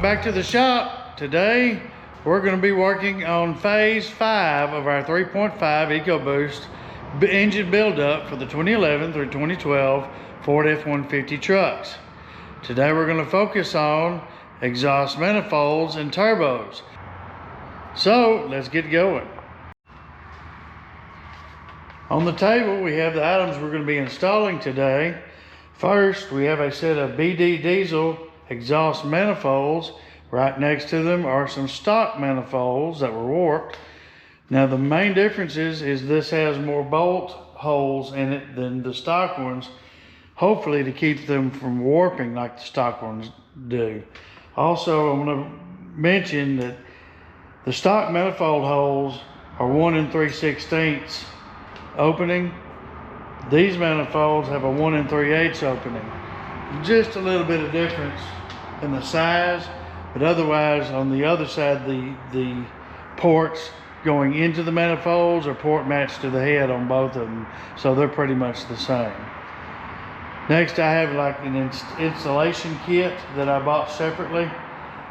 Welcome back to the shop. Today we're going to be working on phase 5 of our 3.5 Ecoboost engine buildup for the 2011 through 2012 Ford F-150 trucks. Today we're going to focus on exhaust manifolds and turbos. So let's get going. On the table we have the items we're going to be installing today. First, we have a set of BD diesel exhaust manifolds. Right next to them are some stock manifolds that were warped. Now the main difference is this has more bolt holes in it than the stock ones, hopefully to keep them from warping like the stock ones do. Also, I'm going to mention that the stock manifold holes are 1 3/16 opening. These manifolds have a 1 3/8 opening. Just a little bit of difference in the size, but otherwise on the other side the ports going into the manifolds are port matched to the head on both of them, so they're pretty much the same. Next, I have like an installation kit that I bought separately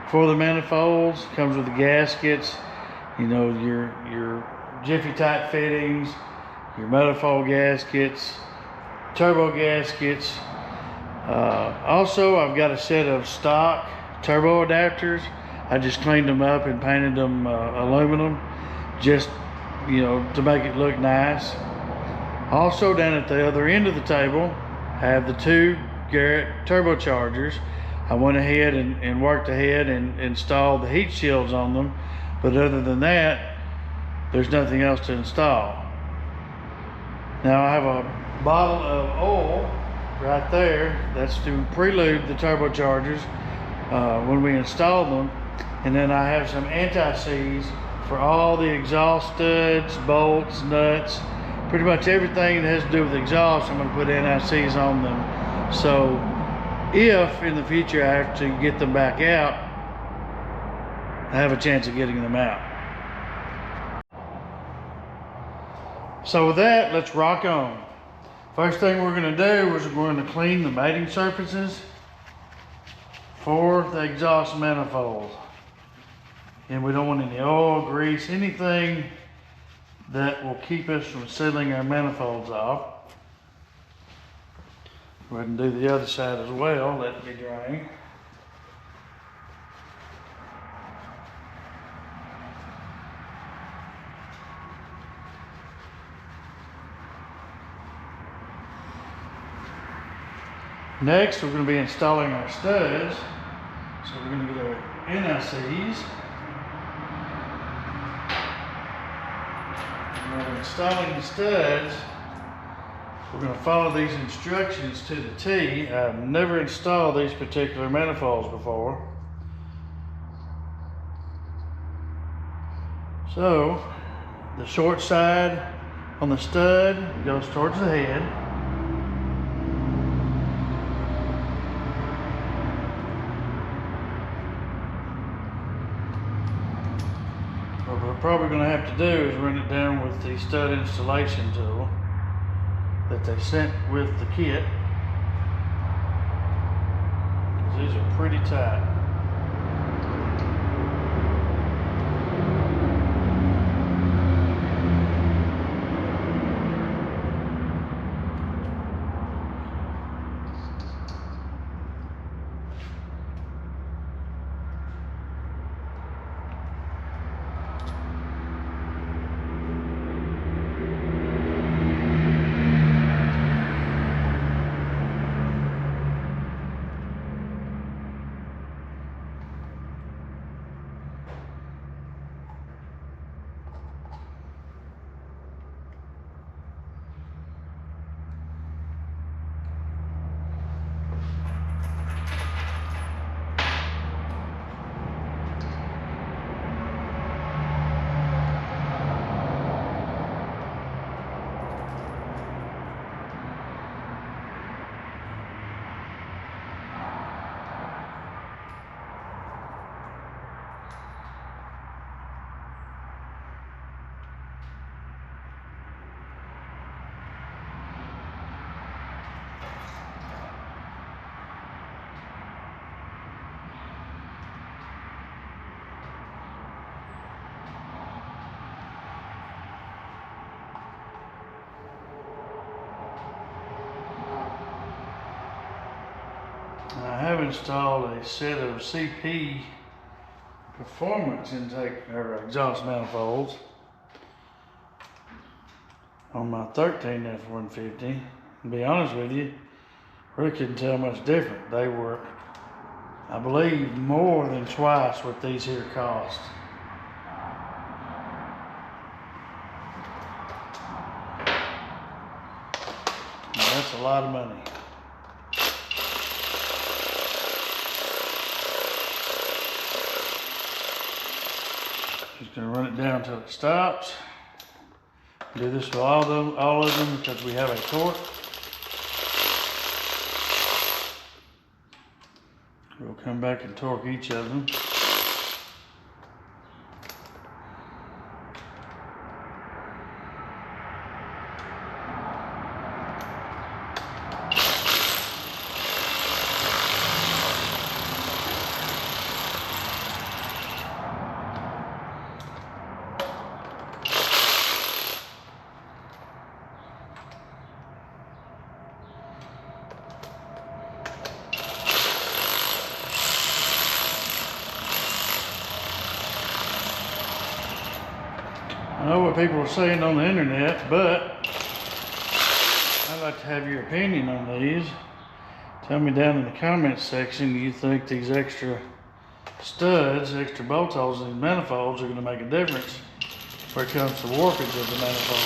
for the manifolds. Comes with the gaskets, you know, your Jiffy type fittings, your manifold gaskets, turbo gaskets. Also, I've got a set of stock turbo adapters. I just cleaned them up and painted them aluminum, just, you know, to make it look nice. Also, down at the other end of the table, I have the 2 Garrett turbochargers. I went ahead and worked ahead and installed the heat shields on them, but other than that, there's nothing else to install. Now I have a bottle of oil right there. That's to pre-lube the turbochargers when we install them. And then I have some anti-seize for all the exhaust studs, bolts, nuts, pretty much everything that has to do with exhaust. I'm going to put anti-seize on them. So if in the future I have to get them back out, I have a chance of getting them out. So with that, let's rock on. First thing we're going to do is we're going to clean the mating surfaces for the exhaust manifold. And we don't want any oil, grease, anything that will keep us from sealing our manifolds off. Go ahead and do the other side as well, let it be drained. Next, we're going to be installing our studs. So we're going to get our NICs. When we're installing the studs, we're going to follow these instructions to the T. I've never installed these particular manifolds before. So, the short side on the stud goes towards the head. What we're probably going to have to do is run it down with the stud installation tool that they sent with the kit, because these are pretty tight. have installed a set of CP performance intake or exhaust manifolds on my 13 F-150. To be honest with you, really couldn't tell much different. They were, I believe, more than twice what these here cost. Now, that's a lot of money. Just gonna run it down until it stops. Do this with all of them because we have a torque. We'll come back and torque each of them. I know what people are saying on the internet, but I'd like to have your opinion on these. Tell me down in the comments section, do you think these extra studs, extra bolt holes in these manifolds are going to make a difference when it comes to warpage of the manifold?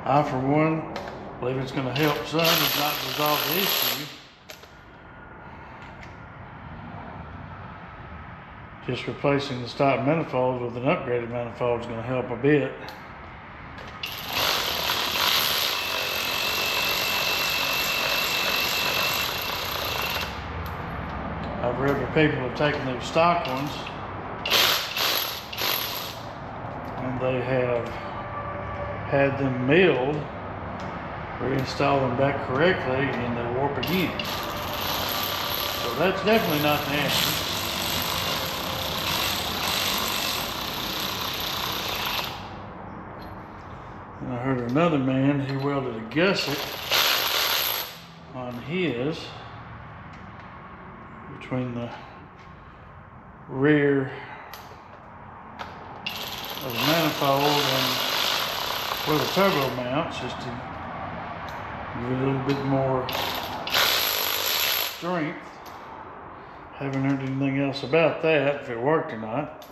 I, for one, believe it's going to help some, if not resolve the issue. Just replacing the stock manifolds with an upgraded manifold is going to help a bit. I've read where people have taken those stock ones and they have had them milled, reinstall them back correctly, and they warp again. So that's definitely not the answer. And I heard another man, he welded a gusset on his between the rear of the manifold and where the turbo mounts, just to give it a little bit more strength. Haven't heard anything else about that, if it worked or not.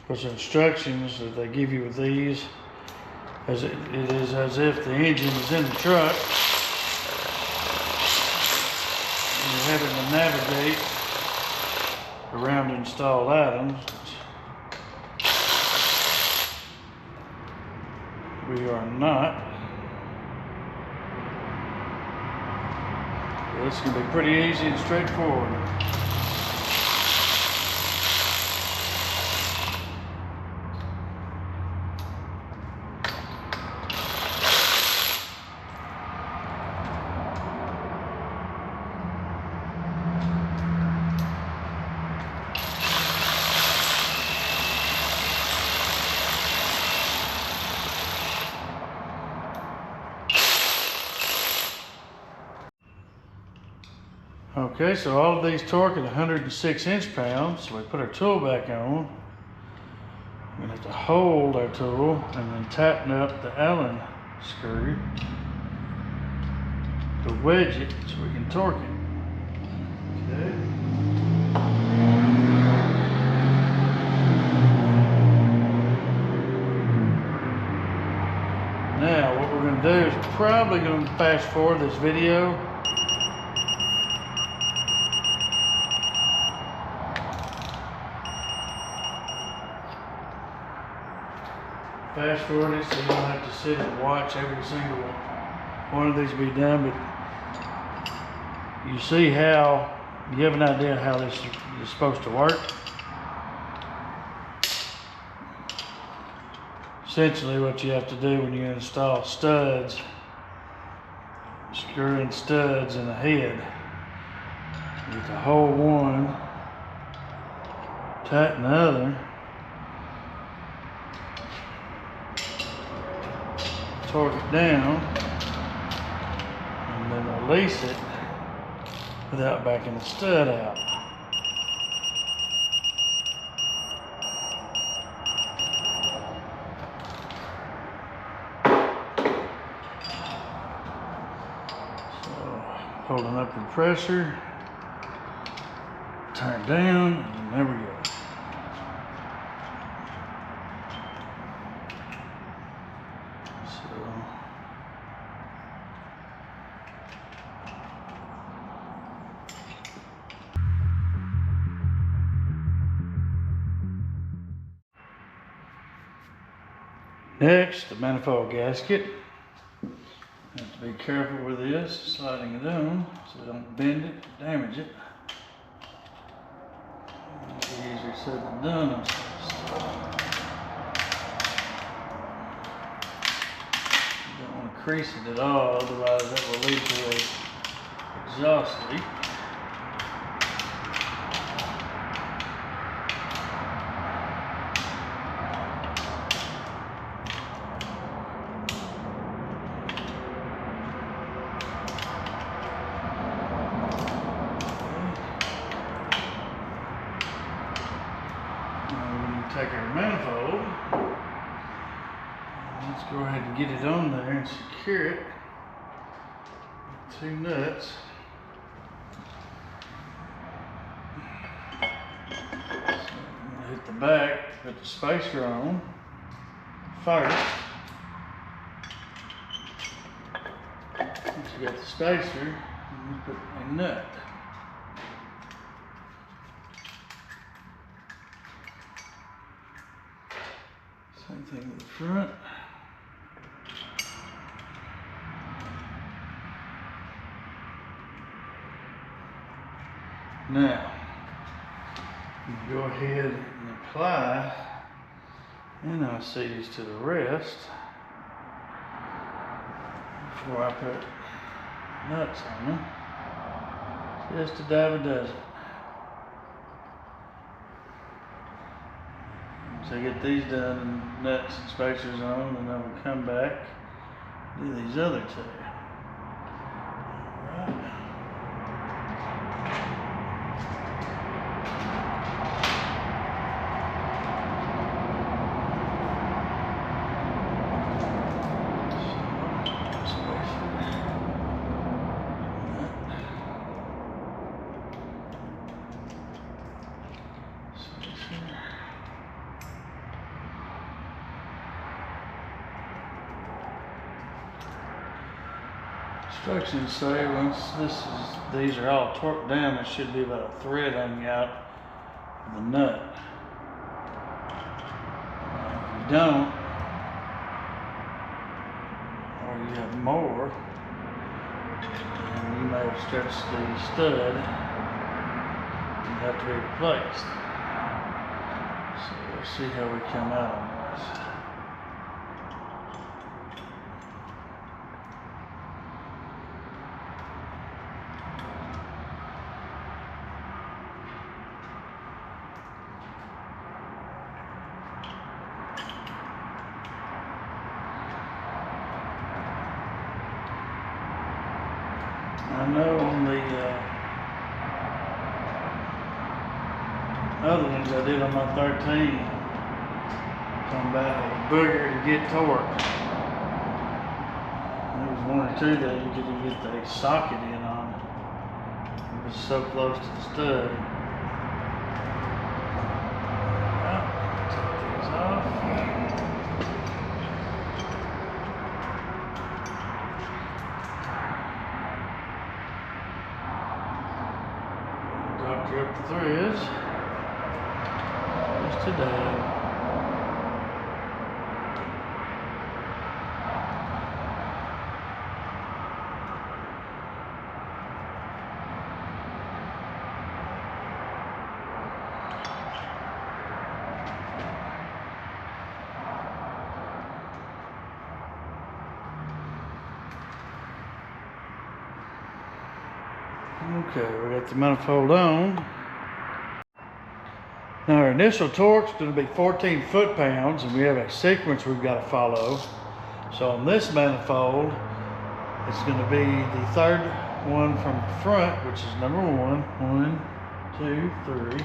Because the instructions that they give you with these, as it is as if the engine is in the truck and you're having to navigate around installed items. We are not. This can be pretty easy and straightforward. Okay, so all of these torque at 106 inch-pounds. So we put our tool back on. We're gonna have to hold our tool and then tighten up the Allen screw to wedge it so we can torque it. Okay. Now, what we're gonna do is probably gonna fast forward this video. Fast forward it so you don't have to sit and watch every single one of these be done, but you see how, you have an idea how this is supposed to work. Essentially what you have to do when you install studs, screw in studs in the head. Get the hole one, tighten the other, torque it down, and then release it without backing the stud out. Holding up your pressure, turn down, and there we go. Next, the manifold gasket. Have to be careful with this, sliding it on so don't bend it, damage it. It's easier said than done on stuff. You don't want to crease it at all, otherwise that will lead to an exhaust leak. Take our manifold, let's go ahead and get it on there and secure it with 2 nuts. So I'm going to hit the back, put the spacer on first. Once you got the spacer, you put a nut. Same thing with the front. Now, you go ahead and apply NICs to the rest before I put nuts on them. Just a dab a dozen. So get these done and nuts and spacers on, and then we'll come back and do these other 2. Alright. Instructions say once these are all torqued down, there should be about a thread hanging out of the nut. If you don't, or you have more, then you may have stretched the stud and have to be replaced. So we'll see how we come out on this. I know on the other ones I did on my 13, talking about a booger to get torque. There was 1 or 2 that you couldn't get the socket in on. It was so close to the stud. Well, take these off. Doctor up the threads, just a dab. Okay, we got the manifold on. Now our initial torque is going to be 14 foot-pounds, and we have a sequence we've got to follow. So on this manifold, it's going to be the third one from the front, which is number 1. 1, 2, 3. We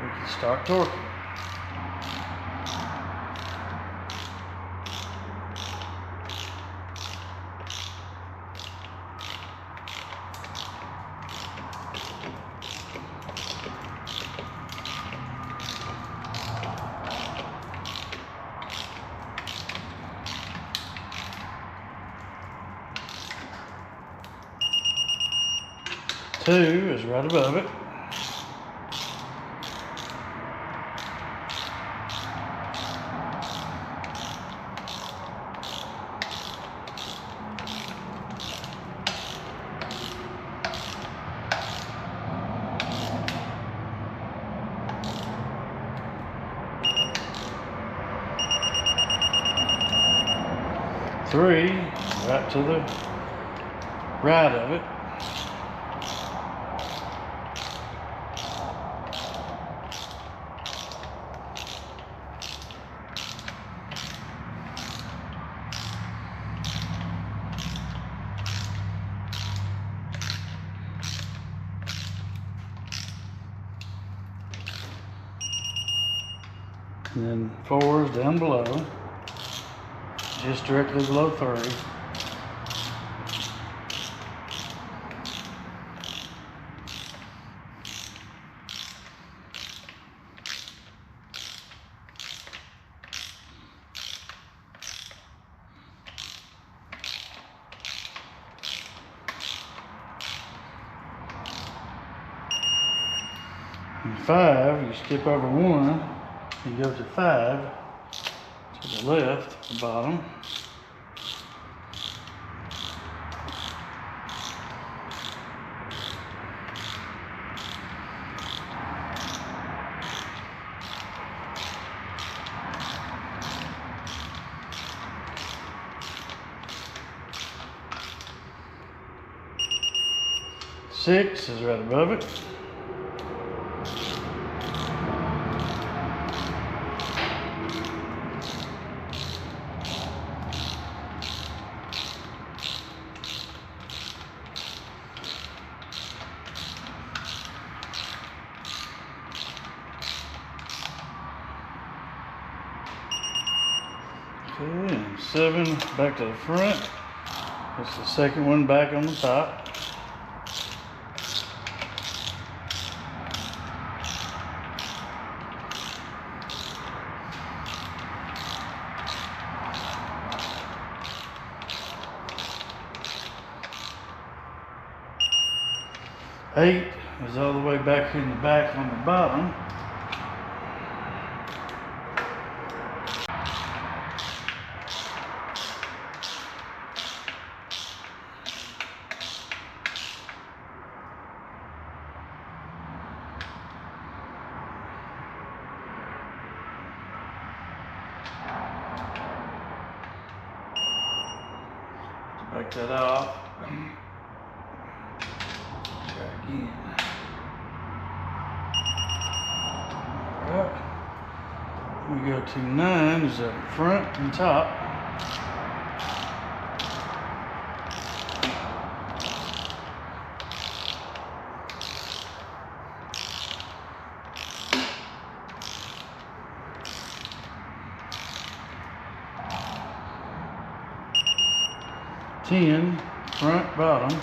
can start torquing. Two is right above it. Three, right to the right of it. And then 4 is down below, just directly below 3. And 5, you skip over 1. You go to 5, to the left, the bottom. Six is right above it. Okay, and 7 back to the front. That's the second one back on the top. Eight is all the way back in the back on the bottom. Back that off. Try again. Alright. We go to 9 is up front and top. Ten, front, bottom.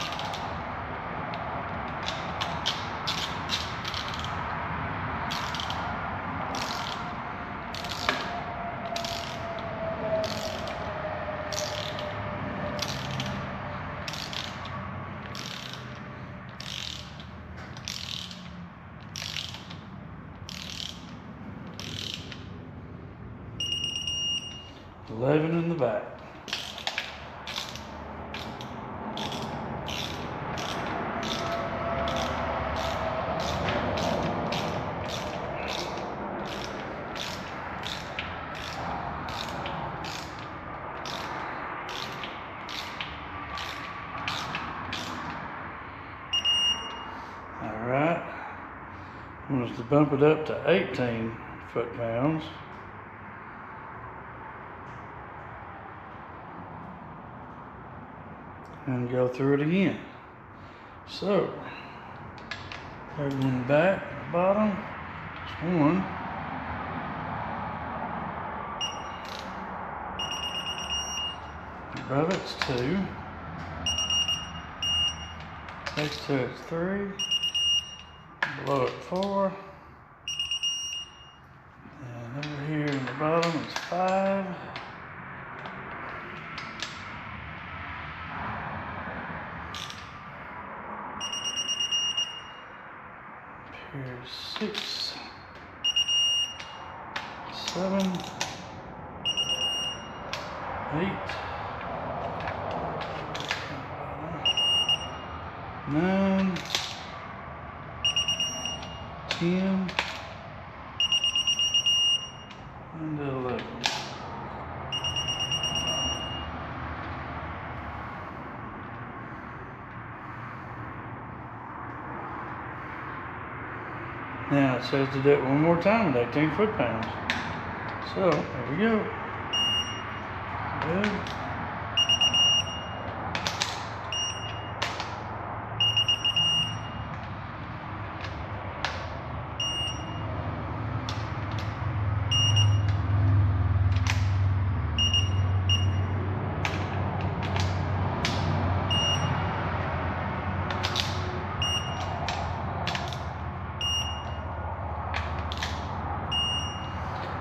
Eleven in the back. I want us to bump it up to 18 foot-pounds. And go through it again. So, everyone back, bottom, it's 1. Above it's 2. Next to it's 3. Below it 4. And over here in the bottom it's 5. Here's 6, 7, 8, 9, 10, and 11. Now it says to do it one more time with 18 foot-pounds. So, there we go. Good.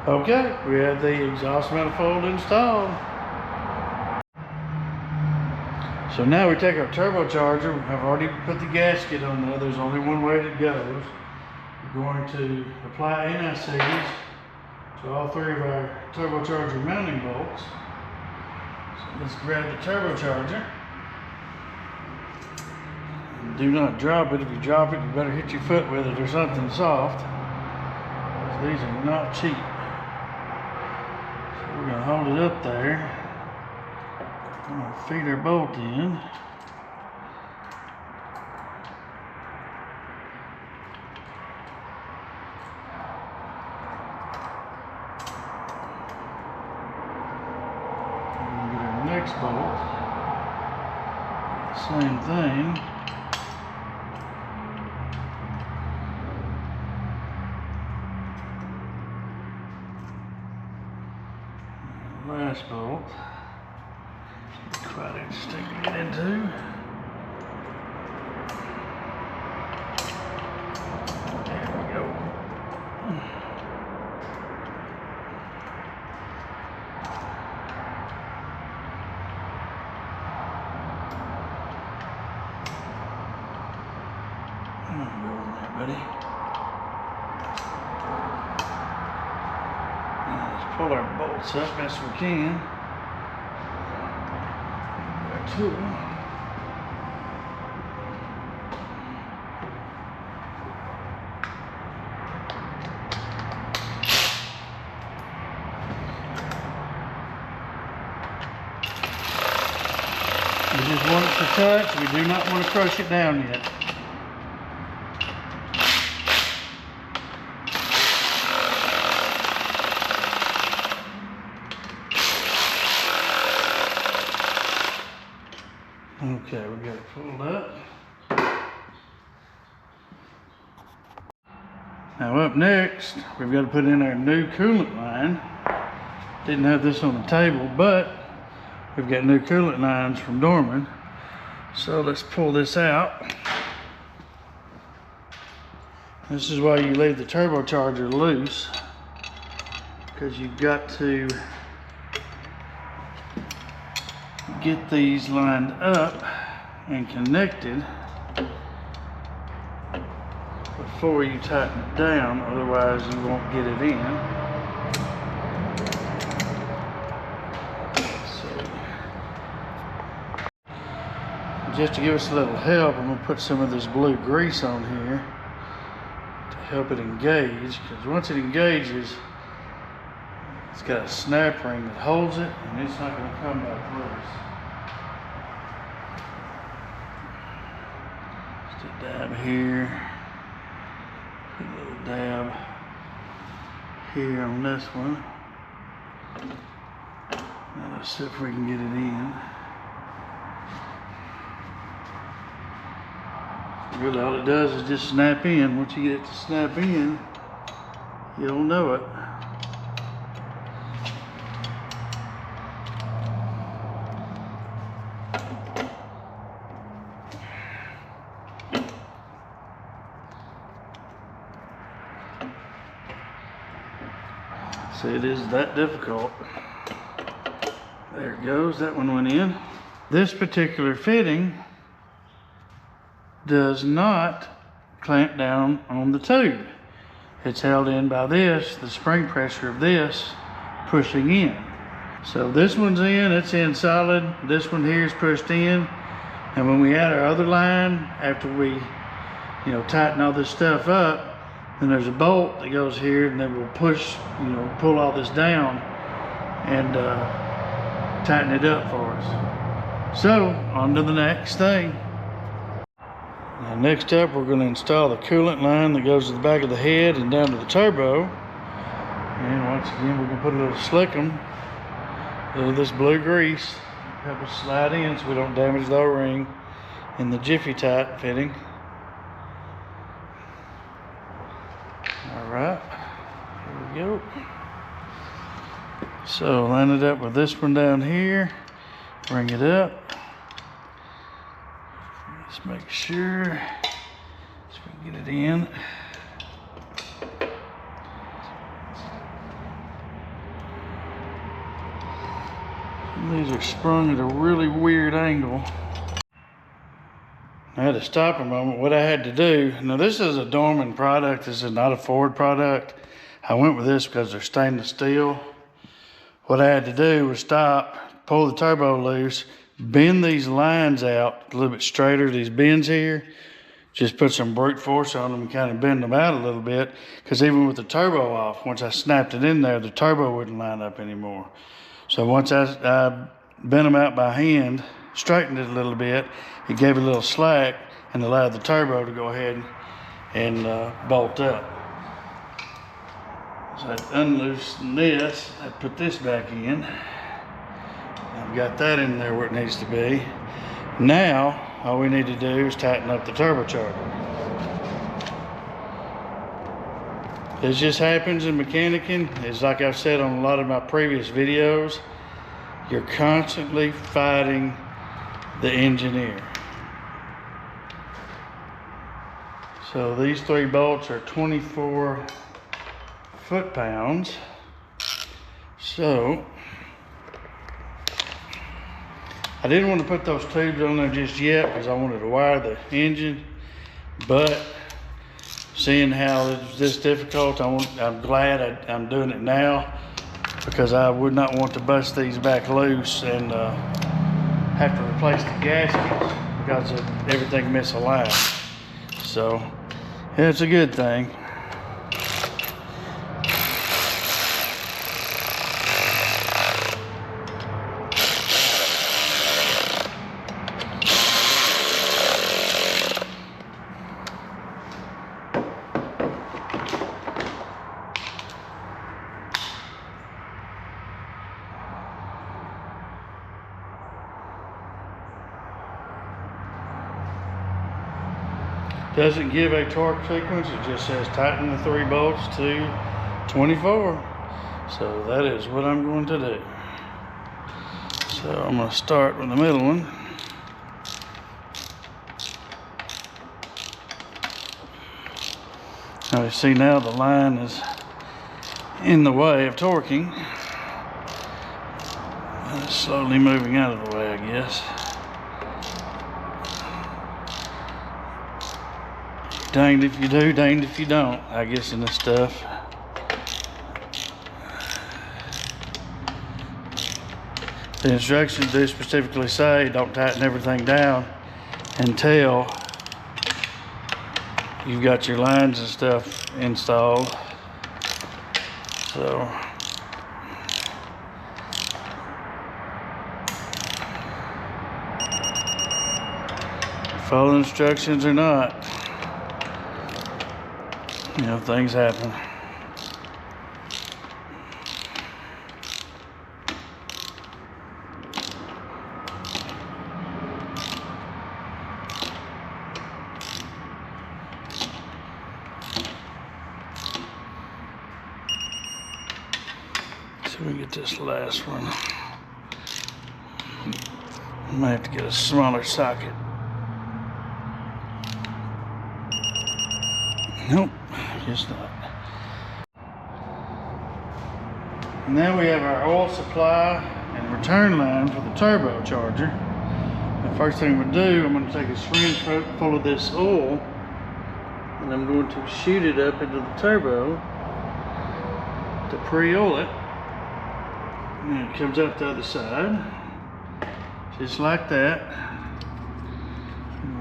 Okay, we have the exhaust manifold installed. So now we take our turbocharger. I've already put the gasket on there. There's only one way it goes. We're going to apply NICs to all 3 of our turbocharger mounting bolts. So let's grab the turbocharger. And do not drop it. If you drop it, you better hit your foot with it or something soft. These are not cheap. We're going to hold it up there. I'm going to feed our bolt in. And get our next bolt. Same thing. Last bolt, quite interesting to get into. There we go. Go in there, buddy. Pull our bolts up best we can. Our tool. We just want it to touch. We do not want to crush it down yet. Okay, we got it pulled up. Now up next, we've got to put in our new coolant line. Didn't have this on the table, but we've got new coolant lines from Dorman. So let's pull this out. This is why you leave the turbocharger loose, because you've got to get these lined up and connected before you tighten it down, otherwise you won't get it in. So, just to give us a little help, I'm going to put some of this blue grease on here to help it engage, because once it engages, it's got a snap ring that holds it, and it's not going to come back loose. Just a dab here, put a little dab here on this one. Now let's see if we can get it in. Really all it does is just snap in. Once you get it to snap in, you'll know it. See, it is that difficult. There it goes, that one went in. This particular fitting does not clamp down on the tube. It's held in by this, the spring pressure of this pushing in. So this one's in, it's in solid. This one here is pushed in. And when we add our other line, after we, tighten all this stuff up, then there's a bolt that goes here, and then we'll push, pull all this down and tighten it up for us. So, on to the next thing. Now, next up, we're going to install the coolant line that goes to the back of the head and down to the turbo. And once again, we're going to put a little slickum, a little of this blue grease, help us slide in so we don't damage the O-ring in the Jiffy Tight fitting. Alright, here we go. So line it up with this one down here, bring it up. Just make sure so we can get it in. These are sprung at a really weird angle. I had to stop a moment. What I had to do, now this is a Dorman product, this is not a Ford product. I went with this because they're stainless steel. What I had to do was stop, pull the turbo loose, bend these lines out a little bit straighter, these bends here. Just put some brute force on them and kind of bend them out a little bit, because even with the turbo off, once I snapped it in there, the turbo wouldn't line up anymore. So once I bent them out by hand, straightened it a little bit, it gave it a little slack and allowed the turbo to go ahead and bolt up. So I unloosened this, I put this back in. I've got that in there where it needs to be. Now, all we need to do is tighten up the turbocharger. This just happens in mechanicking. It's like I've said on a lot of my previous videos, you're constantly fighting the engineer. So these 3 bolts are 24 foot-pounds. So I didn't want to put those tubes on there just yet because I wanted to wire the engine, but seeing how it's this difficult, I'm glad I'm doing it now, because I would not want to bust these back loose and have to replace the gaskets because of everything misaligned. So yeah, it's a good thing. Doesn't give a torque sequence, it just says tighten the 3 bolts to 24. So that is what I'm going to do. So I'm going to start with the middle one. Now you see now the line is in the way of torquing. It's slowly moving out of the way, I guess. Danged if you do, danged if you don't, I guess, in this stuff. The instructions do specifically say don't tighten everything down until you've got your lines and stuff installed. So follow instructions or not. You know, things happen. So we get this last one. I might have to get a smaller socket. Nope, guess not. Now we have our oil supply and return line for the turbocharger. The first thing we do, I'm going to take a syringe full of this oil and I'm going to shoot it up into the turbo to pre-oil it. And it comes out the other side, just like that.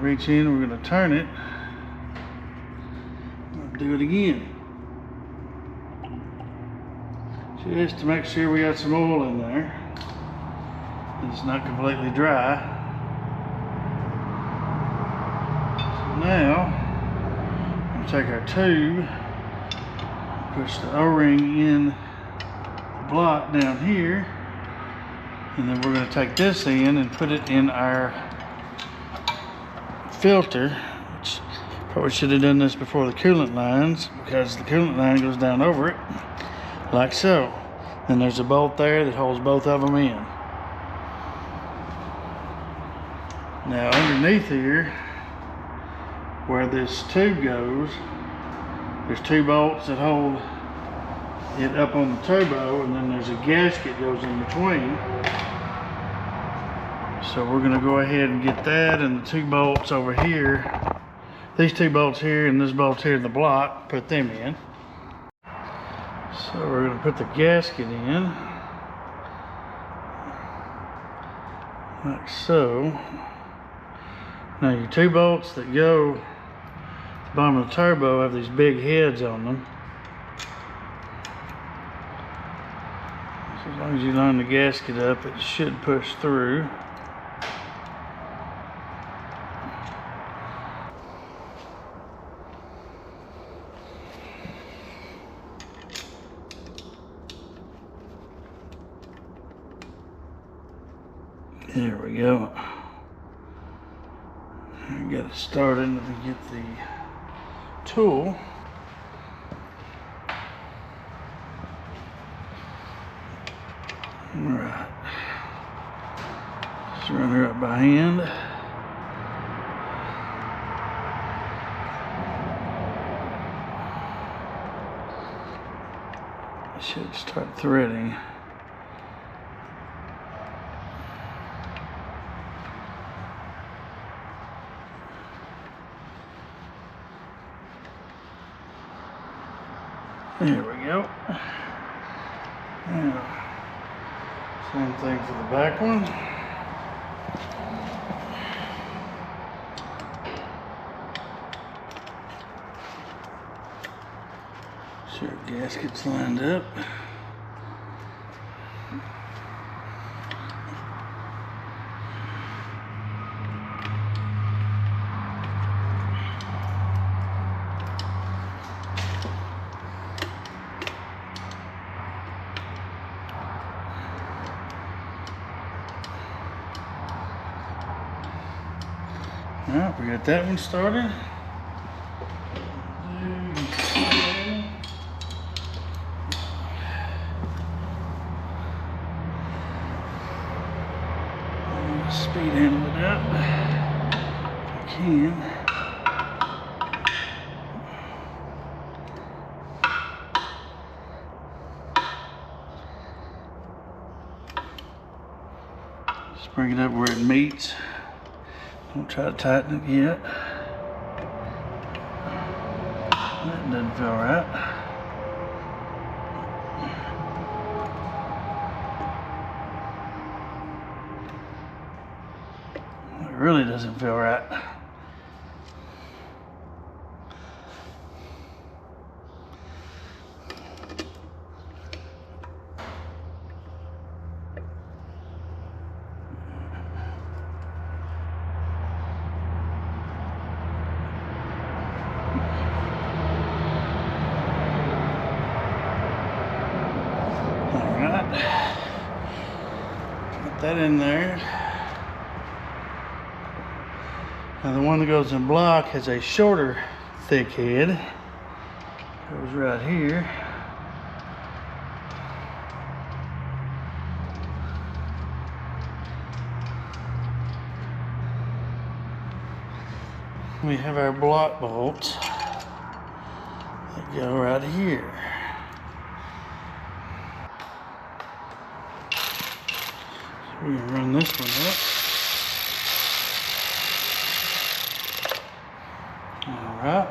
Reach in, we're going to turn it. Do it again, just to make sure we got some oil in there and it's not completely dry. So now I'm going to take our tube, push the O-ring in the block down here, and then we're going to take this in and put it in our filter. Probably should have done this before the coolant lines, because the coolant line goes down over it, like so. Then there's a bolt there that holds both of them in. Now underneath here, where this tube goes, there's two bolts that hold it up on the turbo, and then there's a gasket that goes in between. So we're going to go ahead and get that, and the two bolts over here. These two bolts here and this bolt here in the block, put them in. So we're going to put the gasket in, like so. Now your two bolts that go to the bottom of the turbo have these big heads on them. So as long as you line the gasket up, it should push through. There we go. I got it started. Let me get the tool. Alright. Just run her up by hand. I should start threading. There we go. Now, same thing for the back one. Sure, gasket's lined up. Alright, we got that one started. Speed handle it up if I can. Just bring it up where it meets. Don't try to tighten it yet. That doesn't feel right. It really doesn't feel right. Put that in there. Now the one that goes in block has a shorter thick head. Goes right here. We have our block bolts that go right here. So we're gonna run this one up. All right.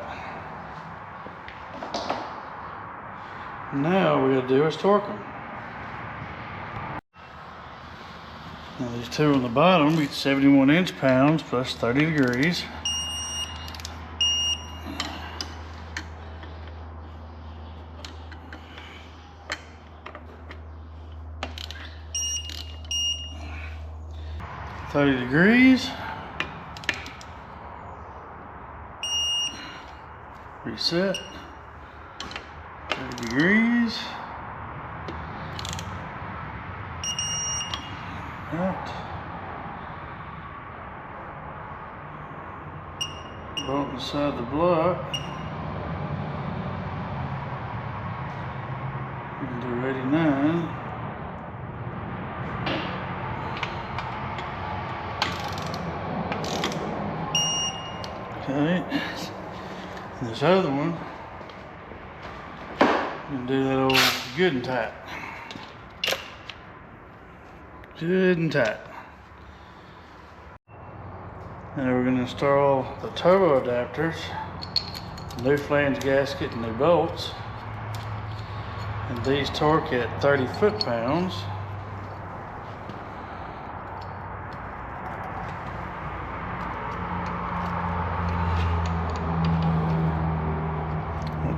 Now what we gotta do is torque them. Now these two on the bottom, we get 71 inch-pounds plus 30 degrees. Reset. 30 degrees. Out. Bolt inside the block. We can do 89. Okay, and this other one, you can do that old good and tight. Good and tight. Now we're going to install the turbo adapters, new flange gasket and new bolts. And these torque at 30 foot-pounds.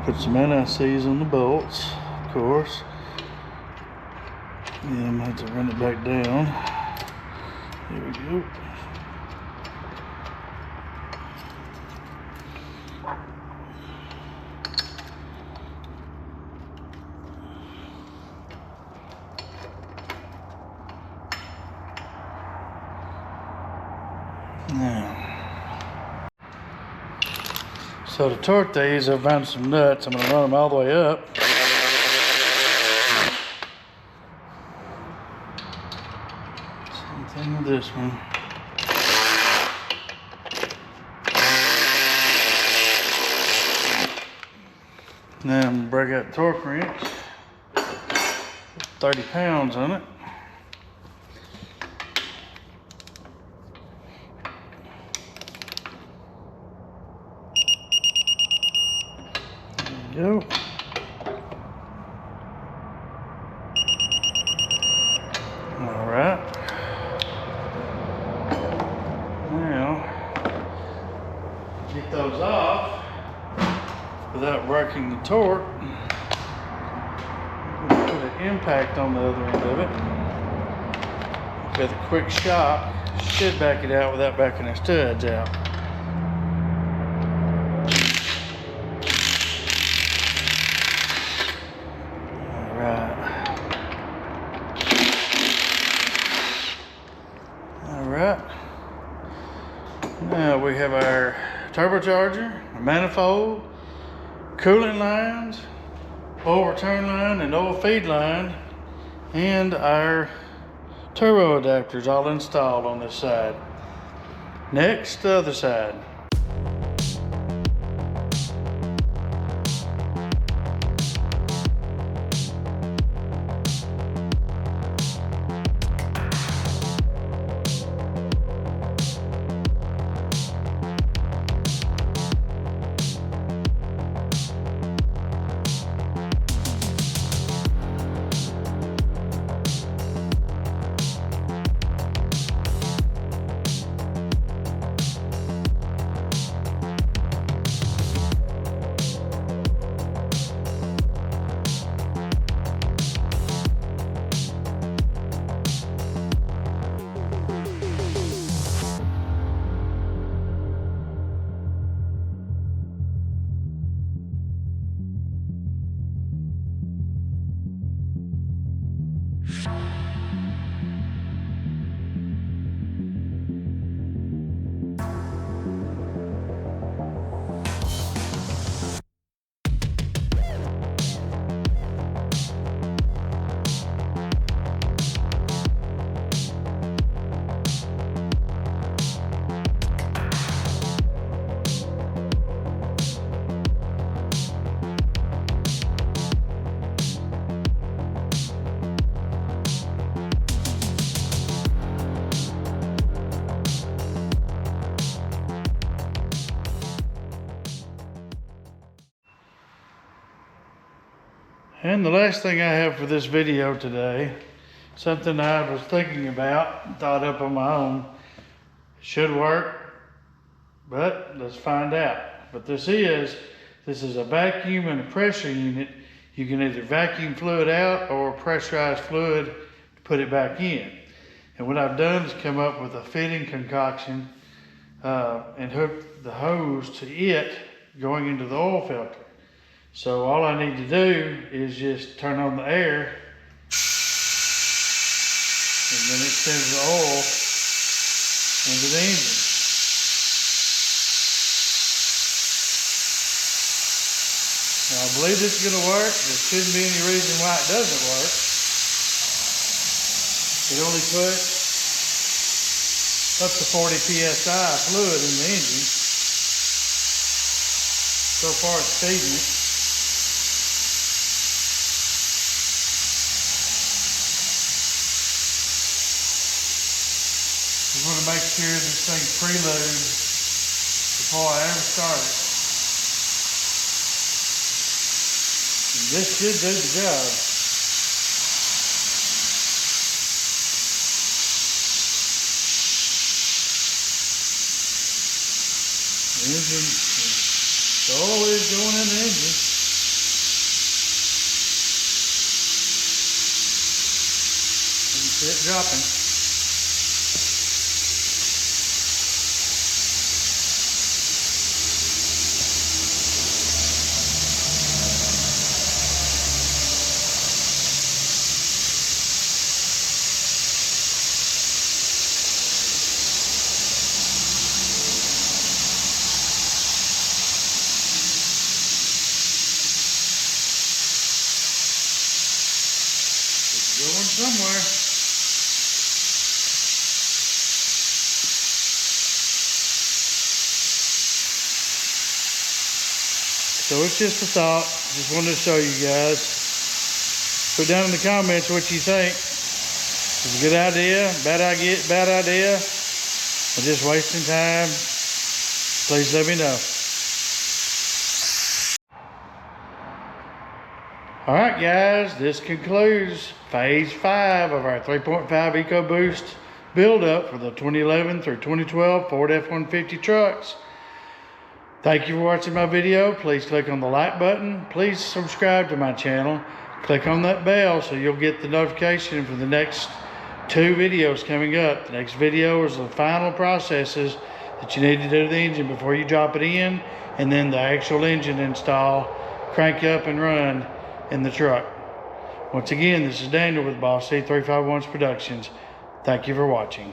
Put some NICs on the bolts, of course. Yeah, I'm gonna have to run it back down. Here we go. Now, so to torque these, I found some nuts. I'm going to run them all the way up. Same thing with this one. Now I'm going to break out the torque wrench. 30 pounds on it. Go. All right. Now, get those off without breaking the torque. Put an impact on the other end of it. With a quick shock, should back it out without backing the studs out. Now we have our turbocharger, a manifold, coolant lines, oil return line and oil feed line, and our turbo adapters all installed on this side. Next, the other side. And the last thing I have for this video today, something I was thinking about, thought up on my own. Should work, but let's find out. But this is a vacuum and a pressure unit. You can either vacuum fluid out or pressurized fluid to put it back in. And what I've done is come up with a fitting concoction and hook the hose to it going into the oil filter. So all I need to do is just turn on the air, and then it sends the oil into the engine. Now I believe this is going to work. There shouldn't be any reason why it doesn't work. It only puts up to 40 psi fluid in the engine. So far it's feeding it. You want to make sure this thing preloads before I ever start it. And this should do the job. The engine is always going in the engine. You can see it dropping. Going somewhere. So it's just a thought. Just wanted to show you guys. Put down in the comments what you think. Is it a good idea? Bad idea? Or just wasting time? Please let me know. All right, guys, this concludes phase 5 of our 3.5 Ecoboost build-up for the 2011 through 2012 Ford F-150 trucks. Thank you for watching my video. Please click on the like button. Please subscribe to my channel. Click on that bell so you'll get the notification for the next 2 videos coming up. The next video is the final processes that you need to do to the engine before you drop it in, and then the actual engine install, crank up and run in the truck. Once again, this is Daniel with Boss C 351's Productions. Thank you for watching.